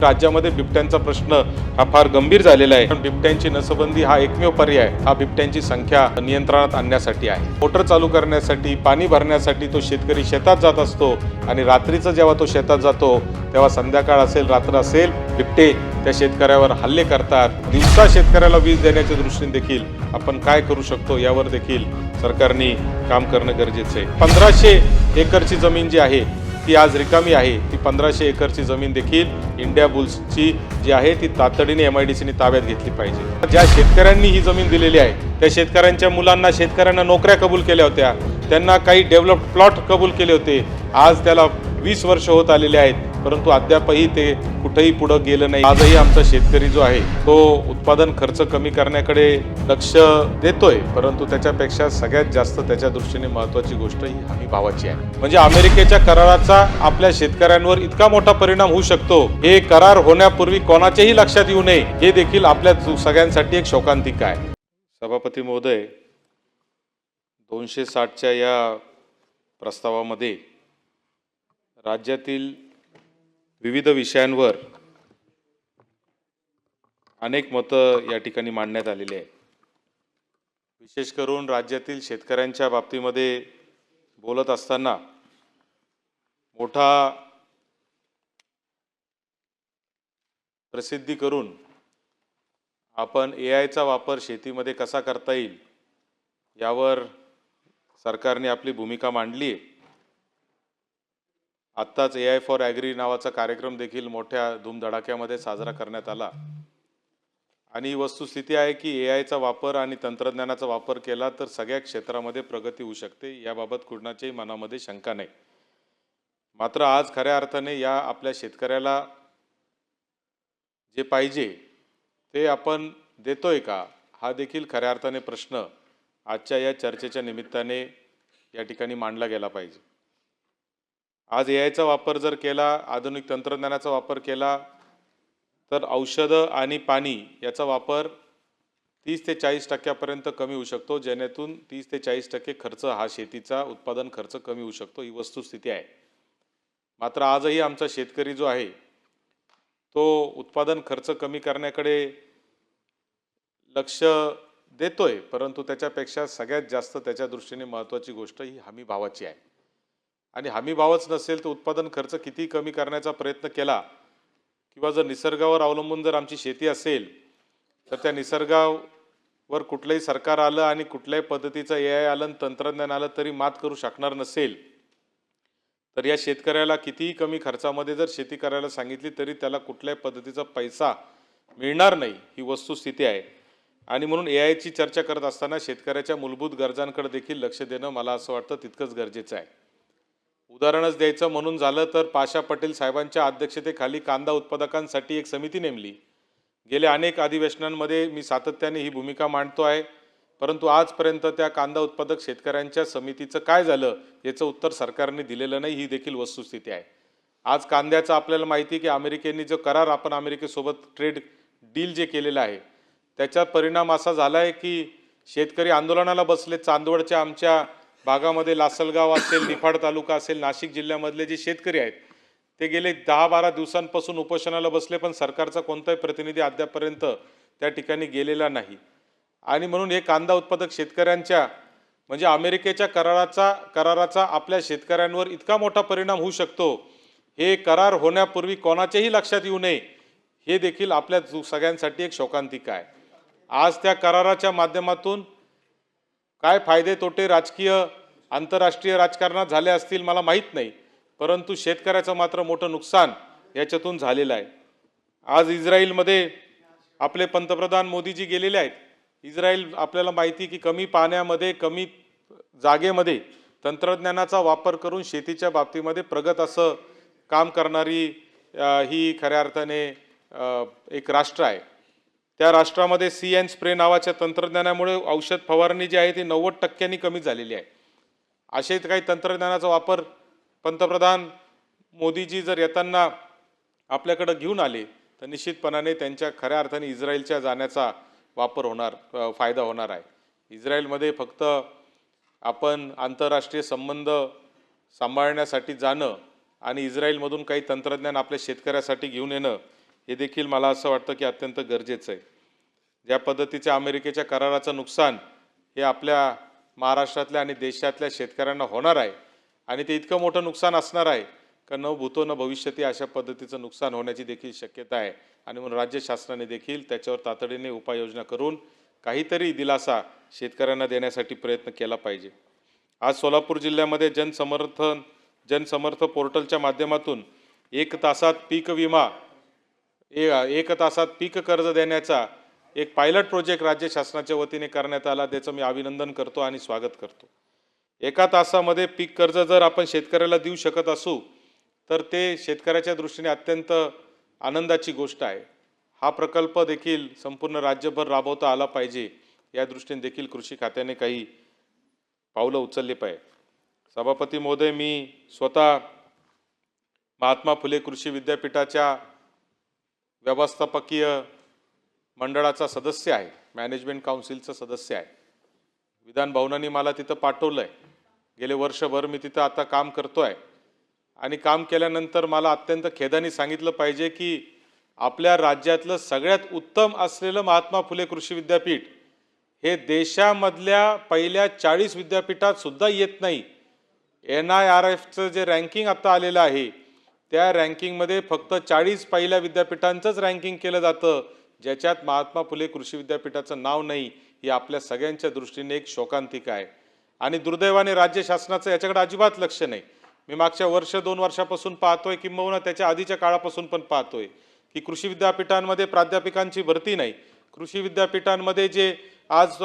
राज्यामध्ये बिबट्यांचा प्रश्न हा फार गंभीर झालेला आहे. पण बिबट्यांची नसबंदी हा एकमेव पर्याय हा बिबट्यांची संख्या नियंत्रणात आणण्यासाठी आहे. मोटर चालू करण्यासाठी, पाणी भरण्यासाठी तो शेतकरी शेतात जात असतो आणि रात्रीचं जेव्हा तो शेतात जातो तेव्हा संध्याकाळ असेल, रात्र असेल, बिबटे त्या शेतकऱ्यावर हल्ले करतात. दिवसा शेतकऱ्याला वीज देण्याच्या दृष्टीने देखील आपण काय करू शकतो यावर देखील सरकारने काम करणं गरजेचं आहे. 1500 एकरची जमीन जी आहे ती आज रिकामी आहे. ती 1500 एकरची जमीन देखील इंडिया बुल्सची जी आहे ती तातडीने MIDCने ताब्यात घेतली पाहिजे. ज्या शेतकऱ्यांनी ही जमीन दिलेली आहे त्या शेतकऱ्यांच्या मुलांना, शेतकऱ्यांना नोकऱ्या कबूल केल्या होत्या, त्यांना काही डेव्हलप्ड प्लॉट कबूल केले होते. आज त्याला 20 वर्ष होत आलेले आहेत, परंतु अद्यापही ते कुठेही पुढे गेलं नाही. आजही आमचा शेतकरी जो आहे तो उत्पादन खर्च कमी करण्याकडे लक्ष देतोय, परंतु त्याच्यापेक्षा सगळ्यात जास्त त्याच्या दृष्टीने महत्त्वाची गोष्ट ही हमी भावाची आहे. म्हणजे अमेरिकेच्या कराराचा आपल्या शेतकऱ्यांवर इतका मोठा परिणाम होऊ शकतो, हे करार होण्यापूर्वी कोणाच्याही लक्षात येऊ नये हे देखील आपल्या सगळ्यांसाठी एक शोकांतिका आहे. सभापती महोदय, 260च्या या प्रस्तावामध्ये राज्यातील विविध विषयांवर अनेक मतं या ठिकाणी मांडण्यात आलेली आहे. विशेष करून राज्यातील शेतकऱ्यांच्या बाबतीमध्ये बोलत असताना मोठा प्रसिद्धी करून आपण AIचा वापर शेतीमध्ये कसा करता येईल यावर सरकारने आपली भूमिका मांडली आहे. आत्ताच AI फॉर ॲग्री नावाचा कार्यक्रम देखील मोठ्या धूमधडाक्यामध्ये साजरा करण्यात आला आणि वस्तुस्थिती आहे की AIचा वापर आणि तंत्रज्ञानाचा वापर केला तर सगळ्या क्षेत्रामध्ये प्रगती होऊ शकते, याबाबत कुणाच्याही मनामध्ये शंका नाही. मात्र आज खऱ्या अर्थाने या आपल्या शेतकऱ्याला जे पाहिजे ते आपण देतोय का, हा देखील खऱ्या अर्थाने प्रश्न आजच्या या चर्चेच्या निमित्ताने या ठिकाणी मांडला गेला पाहिजे. आज AIचा वापर जर केला, आधुनिक तंत्रज्ञानाचा वापर केला तर औषधं आणि पाणी याचा वापर 30 ते 40% कमी होऊ शकतो, जेणेतून 30 ते 40% खर्च हा शेतीचा उत्पादन खर्च कमी होऊ शकतो, ही वस्तुस्थिती आहे. मात्र आजही आमचा शेतकरी जो आहे तो उत्पादन खर्च कमी करण्याकडे लक्ष देतोय, परंतु त्याच्यापेक्षा सगळ्यात जास्त त्याच्या दृष्टीने महत्त्वाची गोष्ट ही हमी भावाची आहे. आणि हमी भावच नसेल तर उत्पादन खर्च किती कमी करण्याचा प्रयत्न केला किंवा जर निसर्गावर अवलंबून जर आमची शेती असेल तर त्या निसर्गावर कुठलंही सरकार आलं आणि कुठल्याही पद्धतीचं AI आलं आणि तंत्रज्ञान आलं तरी मात करू शकणार नसेल, तर या शेतकऱ्याला कितीही कमी खर्चामध्ये जर शेती करायला सांगितली तरी त्याला कुठल्याही पद्धतीचा पैसा मिळणार नाही, ही वस्तुस्थिती आहे. आणि म्हणून AIची चर्चा करत असताना शेतकऱ्याच्या मूलभूत गरजांकडे देखील लक्ष देणं मला असं वाटतं तितकंच गरजेचं आहे. उदाहरणच द्यायचं म्हणून झालं तर पाशा पटेल साहेबांच्या अध्यक्षतेखाली कांदा उत्पादकांसाठी एक समिती नेमली. गेल्या अनेक अधिवेशनांमध्ये मी सातत्याने ही भूमिका मांडतो आहे, परंतु आजपर्यंत त्या कांदा उत्पादक शेतकऱ्यांच्या समितीचं काय झालं याचं उत्तर सरकारने दिलेलं नाही, ही देखील वस्तुस्थिती आहे. आज कांद्याचं आपल्याला माहिती आहे की अमेरिकेने जो करार आपण अमेरिकेसोबत ट्रेड डील जे केलेलं आहे त्याचा परिणाम असा झाला आहे की शेतकरी आंदोलनाला बसले. चांदवडच्या आमच्या भागामध्ये लासलगाव असेल, निफाड तालुका असेल, नाशिक जिल्ह्यामधले जे शेतकरी आहेत ते गेले 10-12 दिवसांपासून उपोषणाला बसले, पण सरकारचा कोणताही प्रतिनिधी अद्यापर्यंत त्या ठिकाणी गेलेला नाही. आणि म्हणून हे कांदा उत्पादक शेतकऱ्यांच्या म्हणजे अमेरिकेच्या कराराचा आपल्या शेतकऱ्यांवर इतका मोठा परिणाम होऊ शकतो, हे करार होण्यापूर्वी कोणाच्याही लक्षात येऊ नये हे देखील आपल्या सगळ्यांसाठी एक शोकांतिका आहे. आज त्या कराराच्या माध्यमातून काय फायदे तोटे राजकीय आंतरराष्ट्रीय राजकारणात झाले असतील मला माहीत नाही, परंतु शेतकऱ्याचं मात्र मोठं नुकसान याच्यातून झालेलं आहे. आज इस्रायलमध्ये आपले पंतप्रधान मोदीजी गेलेले आहेत. इस्रायल आपल्याला माहिती की कमी पाण्यामध्ये, कमी जागेमध्ये तंत्रज्ञानाचा वापर करून शेतीच्या बाबतीमध्ये प्रगत असं काम करणारी ही खऱ्या अर्थाने एक राष्ट्र आहे. त्या राष्ट्रामध्ये सी एन स्प्रे नावाच्या तंत्रज्ञानामुळे औषध फवारणी जी आहे ती 90% कमी झालेली आहे. असे काही तंत्रज्ञानाचा वापर पंतप्रधान मोदीजी जर येताना आपल्याकडे घेऊन आले तर निश्चितपणाने त्यांच्या खऱ्या अर्थाने इस्रायलच्या जाण्याचा फायदा होणार आहे. इस्रायलमध्ये फक्त आपण आंतरराष्ट्रीय संबंध सांभाळण्यासाठी जाणं आणि इस्रायलमधून काही तंत्रज्ञान आपल्या शेतकऱ्यासाठी घेऊन येणं हे देखील मला असं वाटतं की अत्यंत गरजेचं आहे. ज्या पद्धतीच्या अमेरिकेच्या कराराचं नुकसान हे आपल्या महाराष्ट्रातल्या आणि देशातल्या शेतकऱ्यांना होणार आहे आणि ते इतकं मोठं नुकसान असणार आहे का न भूतो न भविष्यती अशा पद्धतीचं नुकसान होण्याची देखील शक्यता आहे. आणि म्हणून राज्य शासनाने देखील त्याच्यावर तातडीने उपाययोजना करून काहीतरी दिलासा शेतकऱ्यांना देण्यासाठी प्रयत्न केला पाहिजे. आज सोलापूर जिल्ह्यामध्ये जनसमर्थ पोर्टलच्या माध्यमातून 1 तासात पीक विमा 1 तासात पीक कर्ज देण्याचा एक पायलट प्रोजेक्ट राज्य शासनाच्या वतीने करण्यात आला. त्याचं मी अभिनंदन करतो आणि स्वागत करतो. 1 तासामध्ये पीक कर्ज जर आपण शेतकऱ्याला देऊ शकत असू तर ते शेतकऱ्याच्या दृष्टीने अत्यंत आनंदाची गोष्ट आहे. हा प्रकल्प देखील संपूर्ण राज्यभर राबवता आला पाहिजे या दृष्टीने देखील कृषी खात्याने काही पावलं उचलली पाहिजे. सभापती महोदय, मी स्वतः महात्मा फुले कृषी विद्यापीठाच्या व्यवस्थापकीय मंडळाचा सदस्य आहे, मॅनेजमेंट काउन्सिलचा सदस्य आहे. विधान भवनाने मला तिथं पाठवलं आहे. गेले वर्षभर मी तिथं आता काम करतो आहे आणि काम केल्यानंतर मला अत्यंत खेदाने सांगितलं पाहिजे की आपल्या राज्यातलं सगळ्यात उत्तम असलेलं महात्मा फुले कृषी विद्यापीठ हे देशामधल्या पहिल्या 40 विद्यापीठात सुद्धा येत नाही. NIRFचं जे रँकिंग आता आलेलं आहे त्या रँकिंगमध्ये फक्त 40 पहिल्या विद्यापीठांचंच रँकिंग केलं जातं, ज्याच्यात महात्मा फुले कृषी विद्यापीठाचं नाव नाही. ही आपल्या सगळ्यांच्या दृष्टीने एक शोकांतिका आहे आणि दुर्दैवाने राज्य शासनाचं याच्याकडे अजिबात लक्ष नाही. मी मागच्या 1-2 वर्षापासून पाहतोय, किंबहुना त्याच्या आधीच्या काळापासून पण पाहतोय की कृषी विद्यापीठांमध्ये प्राध्यापकांची भरती नाही. कृषी विद्यापीठांमध्ये जे आज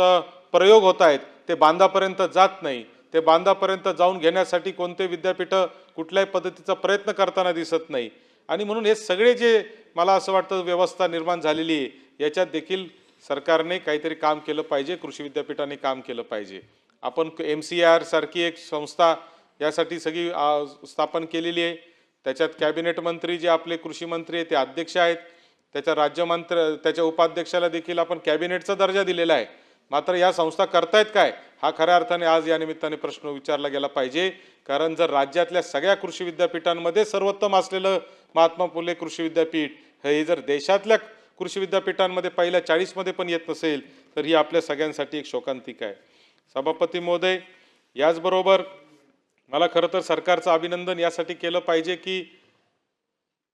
प्रयोग होत आहेत ते बांधापर्यंत जात नाही. ते बांधापर्यंत जाऊन घेण्यासाठी कोणते विद्यापीठं कुठल्याही पद्धतीचा प्रयत्न करताना दिसत नाही. आणि म्हणून हे सगळे जे मला असं वाटतं व्यवस्था निर्माण झालेली आहे याच्यात देखील सरकारने काहीतरी काम केलं पाहिजे, कृषी विद्यापीठाने काम केलं पाहिजे. आपण MCR सारखी एक संस्था यासाठी सगळी स्थापन केलेली आहे. त्याच्यात कॅबिनेट मंत्री जे आपले कृषी मंत्री आहेत ते अध्यक्ष आहेत. त्याच्या राज्यमंत्री त्याच्या उपाध्यक्षाला देखील आपण कॅबिनेटचा दर्जा दिलेला आहे. मात्र या संस्था करतायत काय हा खऱ्या अर्थाने आज या निमित्ताने प्रश्न विचारला गेला पाहिजे. कारण जर राज्यातल्या सगळ्या कृषी विद्यापीठांमध्ये सर्वोत्तम असलेलं महात्मा फुले कृषी विद्यापीठ हे जर देशातल्या कृषी विद्यापीठांमध्ये पहिल्या 40 मध्ये पण येत नसेल तर ही आपल्या सगळ्यांसाठी एक शोकांतिका आहे. सभापती महोदय, याचबरोबर मला खरं तर सरकारचं अभिनंदन यासाठी केलं पाहिजे की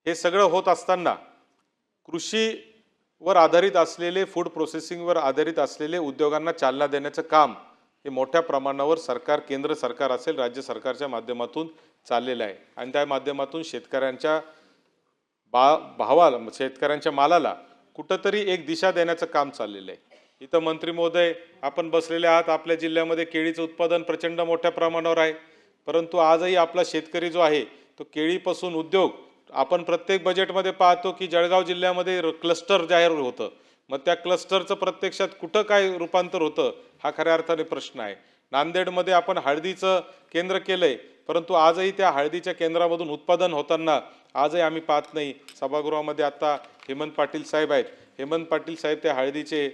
हे सगळं होत असताना कृषीवर आधारित असलेले फूड प्रोसेसिंगवर आधारित असलेले उद्योगांना चालना देण्याचं काम हे मोठ्या प्रमाणावर सरकार, केंद्र सरकार असेल राज्य सरकारच्या माध्यमातून चाललेलं आहे आणि त्या माध्यमातून शेतकऱ्यांच्या भावाला, शेतकऱ्यांच्या मालाला कुठंतरी एक दिशा देण्याचं काम चाललेलं आहे. इथं मंत्री महोदय आपण बसलेले आहात. आपल्या जिल्ह्यामध्ये केळीचं उत्पादन प्रचंड मोठ्या प्रमाणावर आहे, परंतु आजही आपला शेतकरी जो आहे तो केळीपासून उद्योग, आपण प्रत्येक बजेटमध्ये पाहतो की जळगाव जिल्ह्यामध्ये क्लस्टर जाहीर होतं. मग त्या क्लस्टरचं प्रत्यक्षात कुठं काय रूपांतर होतं हा खऱ्या अर्थाने प्रश्न आहे. नांदेडमध्ये आपण हळदीचं केंद्र केलंय, परंतु आजही त्या हळदीच्या केंद्रामधून उत्पादन होताना आजही आम्ही पाहत नाही. सभागृहामध्ये आता हेमंत पाटील साहेब आहेत. हेमंत पाटील साहेब त्या हळदीचे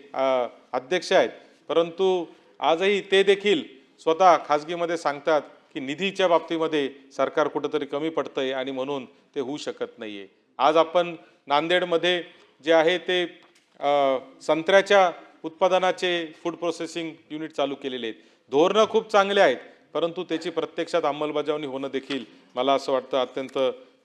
अध्यक्ष आहेत, परंतु आजही ते देखील स्वतः खाजगीमध्ये सांगतात की निधीच्या बाबतीमध्ये सरकार कुठंतरी कमी पडतंय आणि म्हणून ते होऊ शकत नाहीये. आज आपण नांदेडमध्ये जे आहे ते संत्र्याच्या उत्पादनाचे फूड प्रोसेसिंग युनिट चालू केलेले आहेत. धोरणं खूप चांगले आहेत, परंतु त्याची प्रत्यक्षात अंमलबजावणी होणं देखील मला असं वाटतं अत्यंत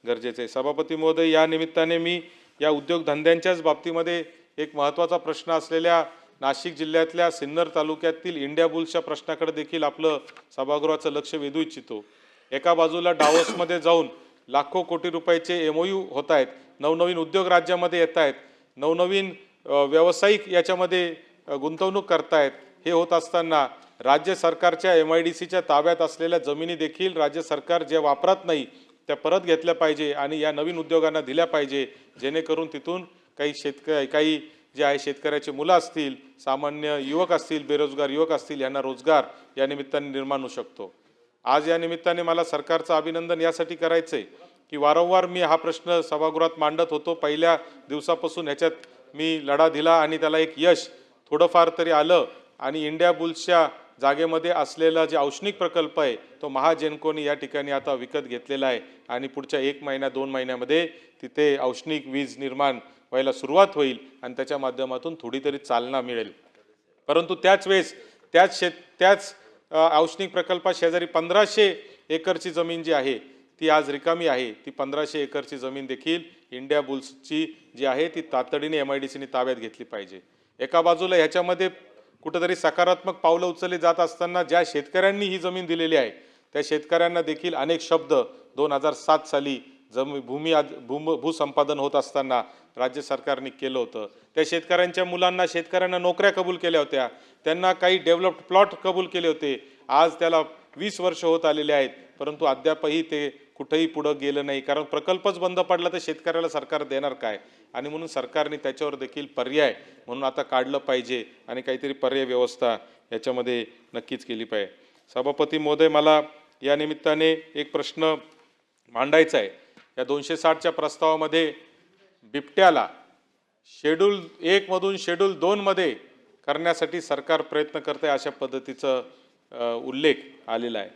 गरजेचं आहे. सभापती महोदय, या निमित्ताने मी या उद्योगधंद्यांच्याच बाबतीमध्ये एक महत्त्वाचा प्रश्न असलेल्या नाशिक जिल्ह्यातल्या सिन्नर तालुक्यातील इंडिया बुल्सच्या प्रश्नाकडे देखील आपलं सभागृहाचं लक्ष वेधू इच्छितो. एका बाजूला डावोसमध्ये जाऊन लाखो कोटी रुपयाचे MOU होत आहेत, नवनवीन उद्योग राज्यामध्ये येत आहेत, नवनवीन व्यावसायिक याच्यामध्ये गुंतवणूक करतायत. हे होत असताना राज्य सरकारच्या MIDCच्या ताब्यात असलेल्या जमिनी देखील राज्य सरकार जे वापरत नाही त्या परत घेतल्या पाहिजे आणि या नवीन उद्योगांना दिल्या पाहिजे, जेणेकरून तिथून काही जे आहे शेतकऱ्याचे मुलं असतील, सामान्य युवक असतील, बेरोजगार युवक असतील, यांना रोजगार या निमित्ताने निर्माण होऊ शकतो. आज या निमित्ताने मला सरकारचं अभिनंदन यासाठी करायचं आहे की वारंवार मी हा प्रश्न सभागृहात मांडत होतो. पहिल्या दिवसापासून ह्याच्यात मी लढा दिला आणि त्याला एक यश थोडंफार तरी आलं आणि इंडिया बुल्सच्या जागेमध्ये असलेला जे औष्णिक प्रकल्प आहे तो महाजेनकोनी या ठिकाणी आता विकत घेतलेला आहे आणि पुढच्या 1 महिना 2 महिन्यामध्ये तिथे औष्णिक वीज निर्माण व्हायला सुरुवात होईल आणि त्याच्या माध्यमातून थोडी तरी चालना मिळेल. परंतु त्याच वेळेस त्याच औष्णिक प्रकल्पा शेजारी 1500 एकरची जमीन जी आहे ती आज रिकामी आहे. ती 1500 एकरची जमीन देखील इंडिया बुल्सची जी आहे ती तातडीने MIDCने ताब्यात घेतली पाहिजे. एका बाजूला ह्याच्यामध्ये कुठेतरी सकारात्मक पावलं उचलली जात असताना ज्या शेतकऱ्यांनी ही जमीन दिलेली आहे त्या शेतकऱ्यांना देखील अनेक शब्द 2007 साली भूसंपादन होत असताना राज्य सरकारने केलं होतं. त्या शेतकऱ्यांच्या मुलांना शेतकऱ्यांना नोकऱ्या कबूल केल्या होत्या, त्यांना काही डेव्हलप्ड प्लॉट कबूल केले होते. आज त्याला 20 वर्ष होत आलेले आहेत, परंतु अद्यापही ते कुठेही पुढं गेलं नाही. कारण प्रकल्पच बंद पडला तर शेतकऱ्याला सरकार देणार काय? आणि म्हणून सरकारने त्याच्यावर देखील पर्याय म्हणून आता काढलं पाहिजे आणि काहीतरी पर्याय व्यवस्था याच्यामध्ये नक्कीच केली पाहिजे. सभापती महोदय, मला या निमित्ताने एक प्रश्न मांडायचा आहे. या 260च्या प्रस्तावामध्ये बिबट्याला शेड्यूल 1 मधून शेड्यूल 2 मध्ये करण्यासाठी सरकार प्रयत्न करते अशा पद्धतीचा उल्लेख आलेला आहे.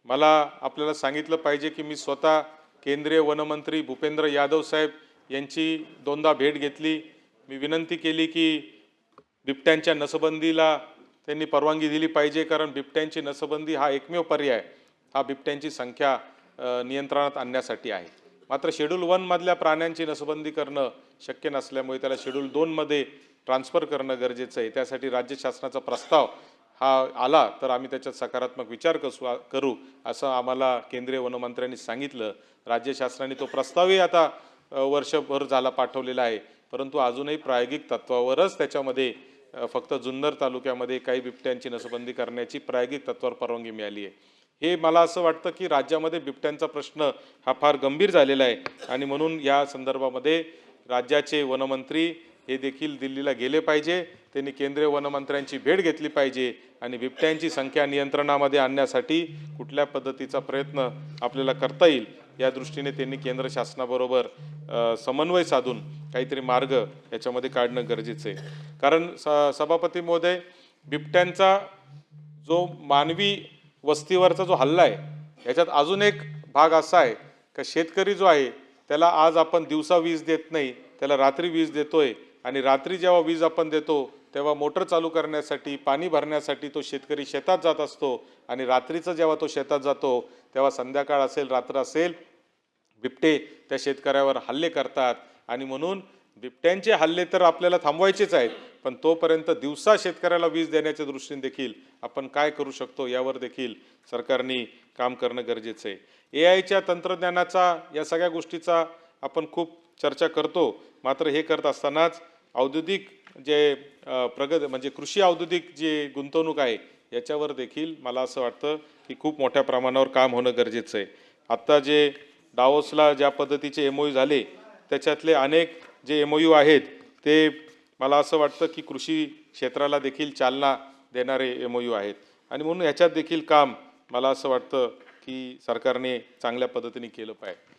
मला आपल्याला सांगितलं पाहिजे की मी स्वतः केंद्रीय वनमंत्री भूपेंद्र यादव साहेब यांची 2दा भेट घेतली. मी विनंती केली की बिबट्यांच्या नसबंदीला त्यांनी परवानगी दिली पाहिजे, कारण बिबट्यांची नसबंदी हा एकमेव पर्याय हा बिबट्यांची संख्या नियंत्रणात आणण्यासाठी आहे. मात्र शेड्यूल 1 मधल्या प्राण्यांची नसबंदी करणं शक्य नसल्यामुळे त्याला शेड्यूल 2 मध्ये ट्रान्सफर करणं गरजेचं आहे. त्यासाठी राज्य शासनाचा प्रस्ताव हा आला तर आम्ही त्याच्यात सकारात्मक विचार करू असं आम्हाला केंद्रीय वनमंत्र्यांनी सांगितलं. राज्य शासनाने तो प्रस्तावही आता वर्षभर झाला पाठवलेला आहे, परंतु अजूनही प्रायोगिक तत्वावरच त्याच्यामध्ये फक्त जुन्नर तालुक्यामध्ये काही बिबट्यांची नसबंदी करण्याची प्रायोगिक तत्वावर परवानगी मिळाली आहे. हे मला असं वाटतं की राज्यामध्ये बिबट्यांचा प्रश्न हा फार गंभीर झालेला आहे आणि म्हणून या संदर्भामध्ये राज्याचे वनमंत्री हे देखील दिल्लीला गेले पाहिजे. त्यांनी केंद्रीय वनमंत्र्यांची भेट घेतली पाहिजे आणि बिबट्यांची संख्या नियंत्रणामध्ये आणण्यासाठी कुठल्या पद्धतीचा प्रयत्न आपल्याला करता येईल या दृष्टीने त्यांनी केंद्र शासनाबरोबर समन्वय साधून काहीतरी मार्ग याच्यामध्ये काढणं गरजेचं आहे. कारण सभापती महोदय, बिबट्यांचा जो मानवी वस्तीवरचा जो हल्ला आहे याच्यात अजून एक भाग असा आहे का शेतकरी जो आहे त्याला आज आपण दिवसा वीज देत नाही, त्याला रात्री वीज देतोय आणि रात्री जेव्हा वीज आपण देतो तेव्हा मोटर चालू करण्यासाठी पाणी भरण्यासाठी तो शेतकरी शेतात जात असतो आणि रात्रीचं जेव्हा तो शेतात जातो तेव्हा संध्याकाळ असेल रात्र असेल बिबटे त्या शेतकऱ्यावर हल्ले करतात. आणि म्हणून बिबट्यांचे हल्ले तर आपल्याला थांबवायचेच आहेत, पण तोपर्यंत दिवसा शेतकऱ्याला वीज देण्याच्या दृष्टीने देखील आपण काय करू शकतो यावर देखील सरकारने काम करणं गरजेचं आहे. AI तंत्रज्ञानाचा या सगळ्या गोष्टीचा आपण खूप चर्चा करतो, मात्र हे करत असतानाच औद्योगिक जे म्हणजे कृषी औद्योगिक जे गुंतवणूक आहे याच्यावर देखील मला असं वाटतं की खूप मोठ्या प्रमाणावर काम होणं गरजेचं आहे. आत्ता जे डावोसला ज्या पद्धतीचे MOU झाले त्याच्यातले अनेक जे MOU आहेत ते मला असं वाटतं की कृषी क्षेत्राला देखील चालना देणारे MOU आहेत आणि म्हणून ह्याच्यात देखील काम मला असं वाटतं की सरकारने चांगल्या पद्धतीने केलं पाहिजे.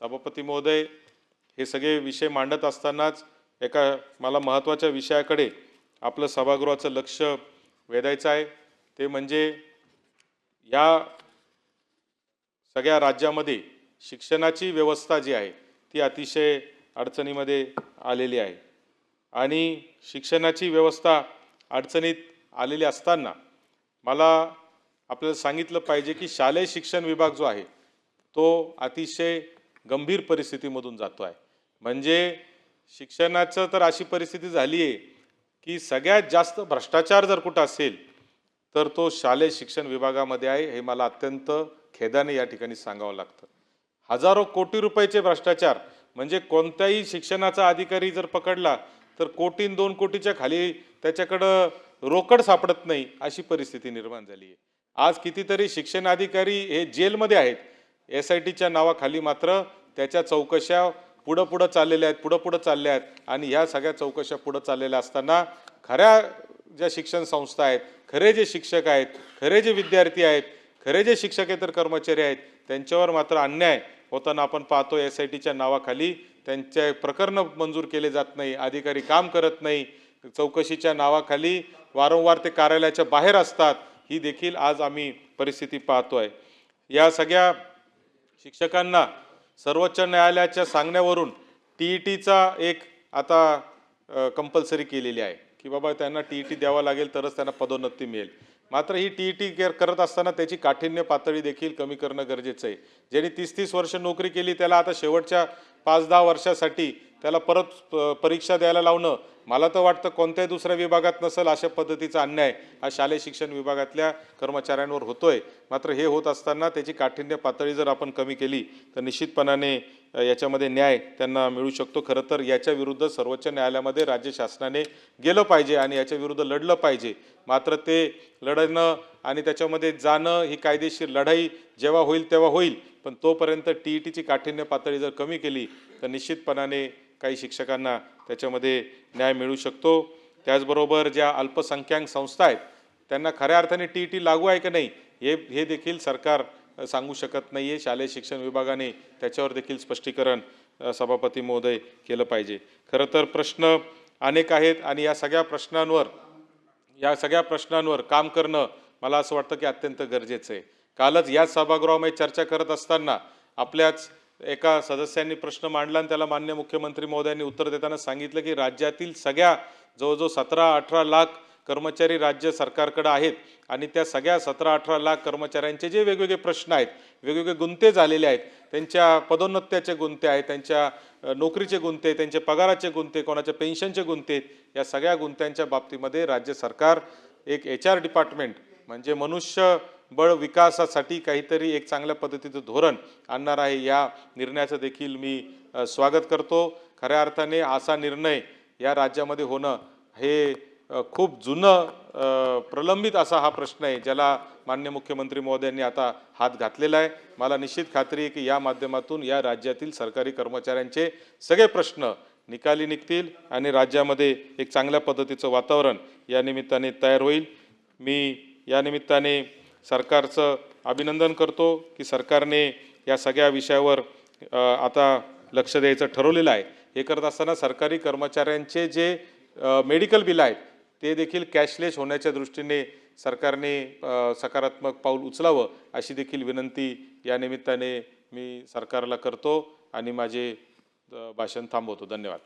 सभापती महोदय, हे सगळे विषय मांडत असतानाच एका मला महत्त्वाच्या विषयाकडे आपलं सभागृहाचं लक्ष वेधायचं आहे. ते म्हणजे या सगळ्या राज्यामध्ये शिक्षणाची व्यवस्था जी आहे ती अतिशय अडचणीमध्ये आलेली आहे आणि शिक्षणाची व्यवस्था अडचणीत आलेली असताना मला आपल्याला सांगितलं पाहिजे की शालेय शिक्षण विभाग जो आहे तो अतिशय गंभीर परिस्थितीमधून जातो आहे. म्हणजे शिक्षणाचं तर अशी परिस्थिती झाली आहे की सगळ्यात जास्त भ्रष्टाचार जर कुठं असेल तर तो शालेय शिक्षण विभागामध्ये आहे. हे मला अत्यंत खेदाने या ठिकाणी सांगावं लागतं. हजारो कोटी रुपयाचे भ्रष्टाचार, म्हणजे कोणताही शिक्षणाचा अधिकारी जर पकडला तर 1-2 कोटीच्या खाली त्याच्याकडं रोकड सापडत नाही अशी परिस्थिती निर्माण झाली आहे. आज कितीतरी शिक्षण अधिकारी हे जेलमध्ये आहेत. SITच्या नावाखाली मात्र त्याच्या चौकशा पुढं चाललेल्या आहेत आणि ह्या सगळ्या चौकशा पुढं चाललेल्या असताना खऱ्या ज्या शिक्षण संस्था आहेत, खरे जे शिक्षक आहेत, खरे जे विद्यार्थी आहेत, खरे जे शिक्षकेतर कर्मचारी आहेत त्यांच्यावर मात्र अन्याय होताना आपण पाहतो. SITच्या नावाखाली त्यांचे प्रकरण मंजूर केले जात नाही, अधिकारी काम करत नाही, चौकशीच्या नावाखाली वारंवार ते कार्यालयाच्या बाहेर असतात. ही देखील आज आम्ही परिस्थिती पाहतोय. या सगळ्या शिक्षकांना सर्वोच्च न्यायालयाच्या सांगण्यावरून TETचा एक आता कंपल्सरी केलेली आहे की बाबा त्यांना TET द्यावा लागेल तरच त्यांना पदोन्नती मिळेल. मात्र ही TET करत असताना त्याची काठिण्य पातळी देखील कमी करणं गरजेचं आहे. ज्यांनी 30-30 वर्ष नोकरी केली त्याला आता शेवटच्या 5-10 वर्षासाठी त्याला परत परीक्षा द्यायला लावणं, मला तर वाटतं कोणत्याही दुसऱ्या विभागात नसेल अशा पद्धतीचा अन्याय हा शालेय शिक्षण विभागातल्या कर्मचाऱ्यांवर होतोय. मात्र हे होत असताना त्याची काठिण्य पातळी जर आपण कमी केली तर निश्चितपणाने याच्यामध्ये न्याय त्यांना मिळू शकतो. खरं तर याच्या विरुद्ध सर्वोच्च न्यायालयामध्ये राज्य शासनाने गेलं पाहिजे आणि याच्या विरुद्ध लढलं पाहिजे. मात्र ते लढणं आणि त्याच्यामध्ये जाणं ही कायदेशीर लढाई जेव्हा होईल तेव्हा होईल, पण तोपर्यंत TETची काठिण्य पातळी जर कमी केली तर निश्चितपणाने काही शिक्षकांना त्याच्यामध्ये न्याय मिळू शकतो. त्याचबरोबर ज्या अल्पसंख्याक संस्था आहेत त्यांना खऱ्या अर्थाने TET लागू आहे की नाही हे देखील सरकार सांगू शकत नाही आहे. शालेय शिक्षण विभागाने त्याच्यावर देखील स्पष्टीकरण सभापती महोदय केलं पाहिजे. खरं तर प्रश्न अनेक आहेत आणि या सगळ्या प्रश्नांवर काम करणं मला असं वाटतं की अत्यंत गरजेचं आहे. कालच याच सभागृहामध्ये चर्चा करत असताना आपल्याच एका सदस्यांनी प्रश्न मांडला आणि त्याला माननीय मुख्यमंत्री महोदयांनी उत्तर देताना सांगितलं की राज्यातील सगळ्या जवळजवळ 17-18 लाख कर्मचारी राज्य सरकारकडे आहेत आणि त्या सगळ्या 17-18 लाख कर्मचाऱ्यांचे जे वेगवेगळे प्रश्न आहेत, वेगवेगळे गुंते झालेले आहेत, त्यांच्या पदोन्नत्याचे गुंते आहेत, त्यांच्या नोकरीचे गुंते, त्यांचे पगाराचे गुंते, कोणाच्या पेन्शनचे गुंते, या सगळ्या गुंत्यांच्या बाबतीमध्ये राज्य सरकार एक HR डिपार्टमेंट म्हणजे मनुष्यबळ विकासासाठी काहीतरी एक चांगल्या पद्धतीचं धोरण आणणार आहे. या निर्णयाचं देखील मी स्वागत करतो. खऱ्या अर्थाने असा निर्णय या राज्यामध्ये होणं हे खूप जुनं प्रलंबित असा हा प्रश्न आहे ज्याला माननीय मुख्यमंत्री महोदयांनी आता हात घातलेला आहे. मला निश्चित खात्री आहे की या माध्यमातून या राज्यातील सरकारी कर्मचाऱ्यांचे सगळे प्रश्न निकाली निघतील आणि राज्यामध्ये एक चांगल्या पद्धतीचं वातावरण या निमित्ताने तयार होईल. मी या निमित्ताने सरकारचं अभिनंदन करतो की सरकारने या सगळ्या विषयावर आता लक्ष द्यायचं ठरवलेलं आहे. हे करत असताना सरकारी कर्मचाऱ्यांचे जे मेडिकल बिल आहेत ते देखील कॅशलेस होण्याच्या दृष्टीने सरकारने सकारात्मक पाऊल उचलावं अशी देखील विनंती या निमित्ताने मी सरकारला करतो आणि माझे भाषण थांबवतो. धन्यवाद.